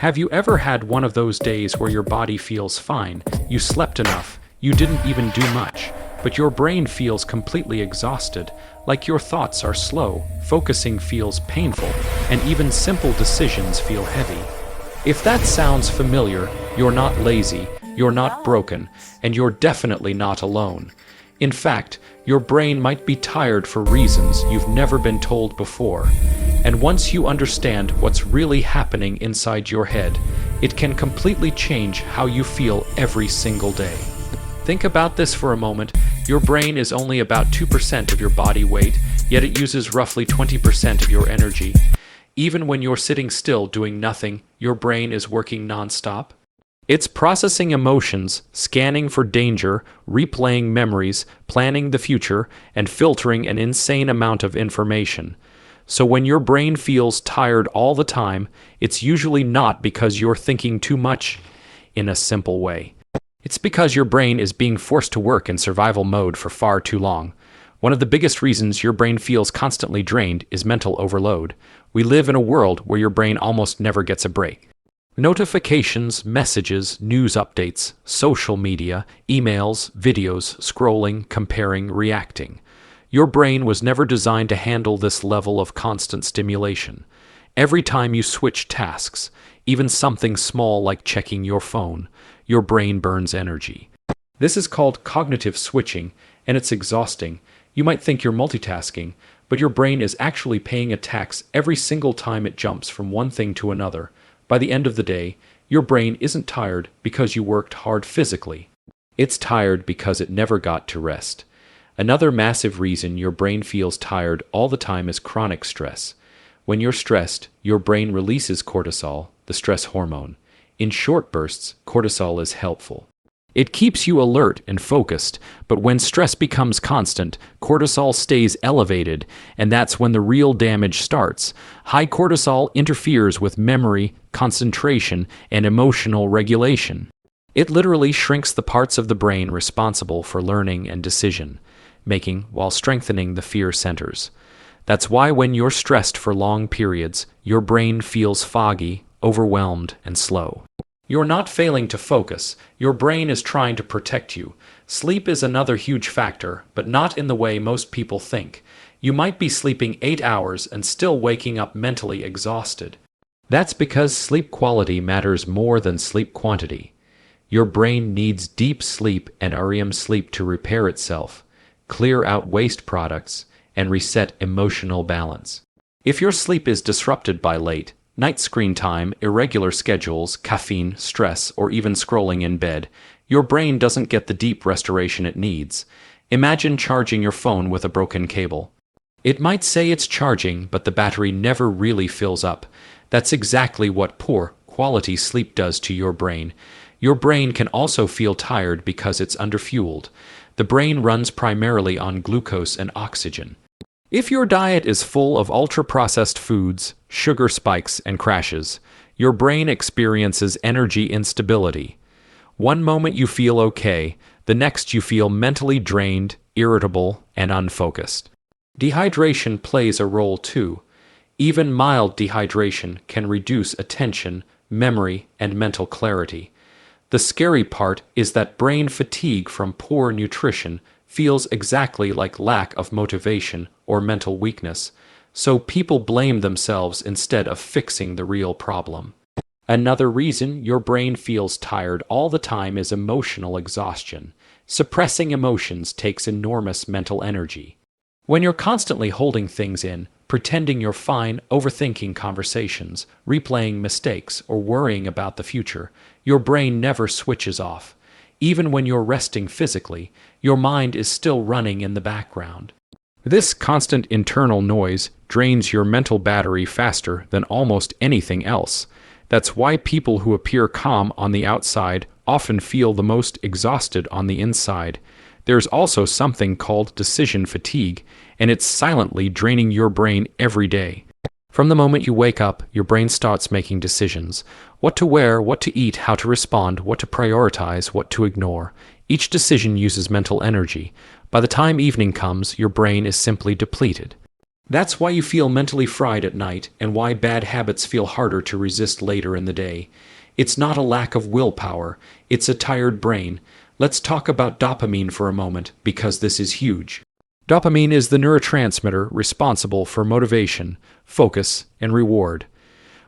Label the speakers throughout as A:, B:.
A: Have you ever had one of those days where your body feels fine, you slept enough, you didn't even do much, but your brain feels completely exhausted, like your thoughts are slow, focusing feels painful, and even simple decisions feel heavy? If that sounds familiar, you're not lazy, you're not broken, and you're definitely not alone. In fact, your brain might be tired for reasons you've never been told before. And once you understand what's really happening inside your head, it can completely change how you feel every single day. Think about this for a moment. Your brain is only about 2% of your body weight, yet it uses roughly 20% of your energy. Even when you're sitting still doing nothing, your brain is working nonstop. It's processing emotions, scanning for danger, replaying memories, planning the future, and filtering an insane amount of information. So when your brain feels tired all the time, it's usually not because you're thinking too much in a simple way. It's because your brain is being forced to work in survival mode for far too long. One of the biggest reasons your brain feels constantly drained is mental overload. We live in a world where your brain almost never gets a break. Notifications, messages, news updates, social media, emails, videos, scrolling, comparing, reacting. Your brain was never designed to handle this level of constant stimulation. Every time you switch tasks, even something small like checking your phone, your brain burns energy. This is called cognitive switching, and it's exhausting. You might think you're multitasking, but your brain is actually paying a tax every single time it jumps from one thing to another. By the end of the day, your brain isn't tired because you worked hard physically. It's tired because it never got to rest. Another massive reason your brain feels tired all the time is chronic stress. When you're stressed, your brain releases cortisol, the stress hormone. In short bursts, cortisol is helpful. It keeps you alert and focused, but when stress becomes constant, cortisol stays elevated, and that's when the real damage starts. High cortisol interferes with memory, concentration, and emotional regulation. It literally shrinks the parts of the brain responsible for learning and decision making while strengthening the fear centers. That's why when you're stressed for long periods, your brain feels foggy, overwhelmed, and slow. You're not failing to focus. Your brain is trying to protect you. Sleep is another huge factor, but not in the way most people think. You might be sleeping 8 hours and still waking up mentally exhausted. That's because sleep quality matters more than sleep quantity. Your brain needs deep sleep and REM sleep to repair itself, clear out waste products, and reset emotional balance. If your sleep is disrupted by late night screen time, irregular schedules, caffeine, stress, or even scrolling in bed, your brain doesn't get the deep restoration it needs. Imagine charging your phone with a broken cable. It might say it's charging, but the battery never really fills up. That's exactly what poor quality sleep does to your brain. Your brain can also feel tired because it's underfueled. The brain runs primarily on glucose and oxygen. If your diet is full of ultra-processed foods, sugar spikes, and crashes, your brain experiences energy instability. One moment you feel okay, the next you feel mentally drained, irritable, and unfocused. Dehydration plays a role too. Even mild dehydration can reduce attention, memory, and mental clarity. The scary part is that brain fatigue from poor nutrition feels exactly like lack of motivation or mental weakness, so people blame themselves instead of fixing the real problem. Another reason your brain feels tired all the time is emotional exhaustion. Suppressing emotions takes enormous mental energy. When you're constantly holding things in, pretending you're fine, overthinking conversations, replaying mistakes, or worrying about the future, your brain never switches off. Even when you're resting physically, your mind is still running in the background. This constant internal noise drains your mental battery faster than almost anything else. That's why people who appear calm on the outside often feel the most exhausted on the inside. There's also something called decision fatigue, and it's silently draining your brain every day. From the moment you wake up, your brain starts making decisions. What to wear, what to eat, how to respond, what to prioritize, what to ignore. Each decision uses mental energy. By the time evening comes, your brain is simply depleted. That's why you feel mentally fried at night and why bad habits feel harder to resist later in the day. It's not a lack of willpower, it's a tired brain. Let's talk about dopamine for a moment because this is huge. Dopamine is the neurotransmitter responsible for motivation, focus, and reward.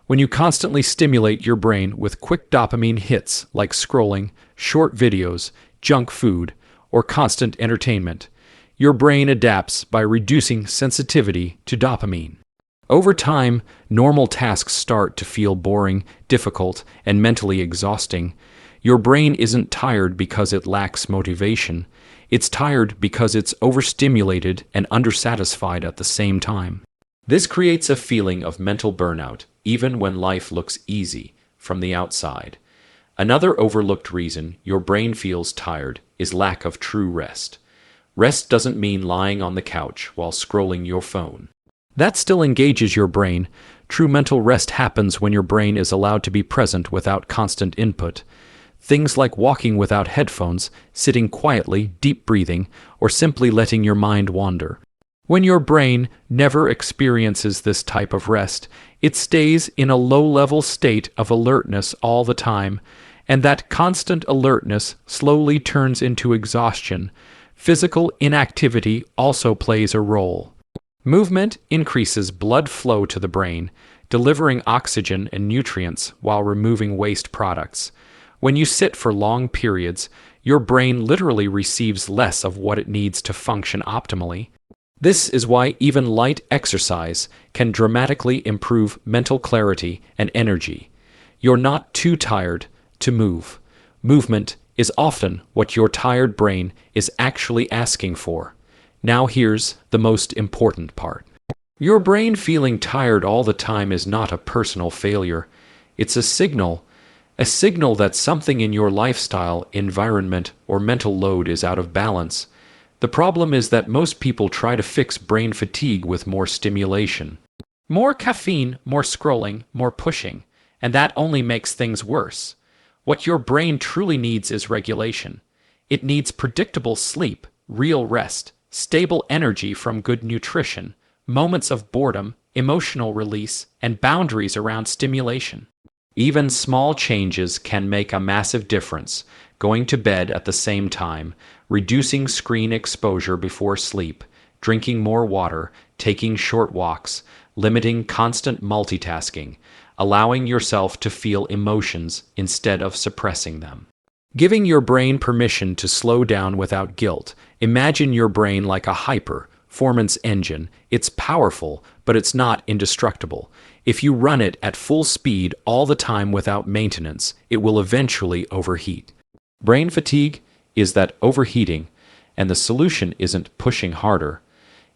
A: When you constantly stimulate your brain with quick dopamine hits like scrolling, short videos, junk food, or constant entertainment, your brain adapts by reducing sensitivity to dopamine. Over time, normal tasks start to feel boring, difficult, and mentally exhausting. Your brain isn't tired because it lacks motivation. It's tired because it's overstimulated and undersatisfied at the same time. This creates a feeling of mental burnout, even when life looks easy from the outside. Another overlooked reason your brain feels tired is lack of true rest. Rest doesn't mean lying on the couch while scrolling your phone. That still engages your brain. True mental rest happens when your brain is allowed to be present without constant input. Things like walking without headphones, sitting quietly, deep breathing, or simply letting your mind wander. When your brain never experiences this type of rest, it stays in a low-level state of alertness all the time, and that constant alertness slowly turns into exhaustion. Physical inactivity also plays a role. Movement increases blood flow to the brain, delivering oxygen and nutrients while removing waste products. When you sit for long periods, your brain literally receives less of what it needs to function optimally. This is why even light exercise can dramatically improve mental clarity and energy. You're not too tired to move. Movement is often what your tired brain is actually asking for. Now here's the most important part. Your brain feeling tired all the time is not a personal failure. It's a signal that something in your lifestyle, environment, or mental load is out of balance. The problem is that most people try to fix brain fatigue with more stimulation. More caffeine, more scrolling, more pushing, and that only makes things worse. What your brain truly needs is regulation. It needs predictable sleep, real rest, stable energy from good nutrition, moments of boredom, emotional release, and boundaries around stimulation. Even small changes can make a massive difference. Going to bed at the same time, reducing screen exposure before sleep, drinking more water, taking short walks, limiting constant multitasking, allowing yourself to feel emotions instead of suppressing them. Giving your brain permission to slow down without guilt. Imagine your brain like a high-performance engine. It's powerful, but it's not indestructible. If you run it at full speed all the time without maintenance, it will eventually overheat. Brain fatigue is that overheating, and the solution isn't pushing harder.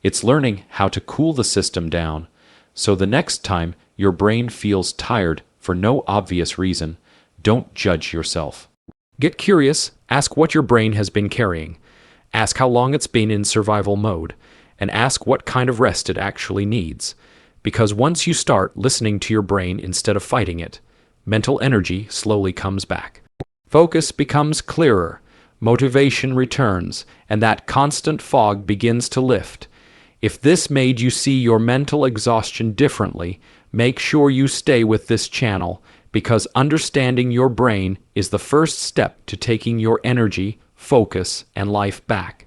A: It's learning how to cool the system down, so the next time your brain feels tired for no obvious reason, don't judge yourself. Get curious, ask what your brain has been carrying, ask how long it's been in survival mode, and ask what kind of rest it actually needs. Because once you start listening to your brain instead of fighting it, mental energy slowly comes back. Focus becomes clearer, motivation returns, and that constant fog begins to lift. If this made you see your mental exhaustion differently, make sure you stay with this channel, because understanding your brain is the first step to taking your energy, focus, and life back.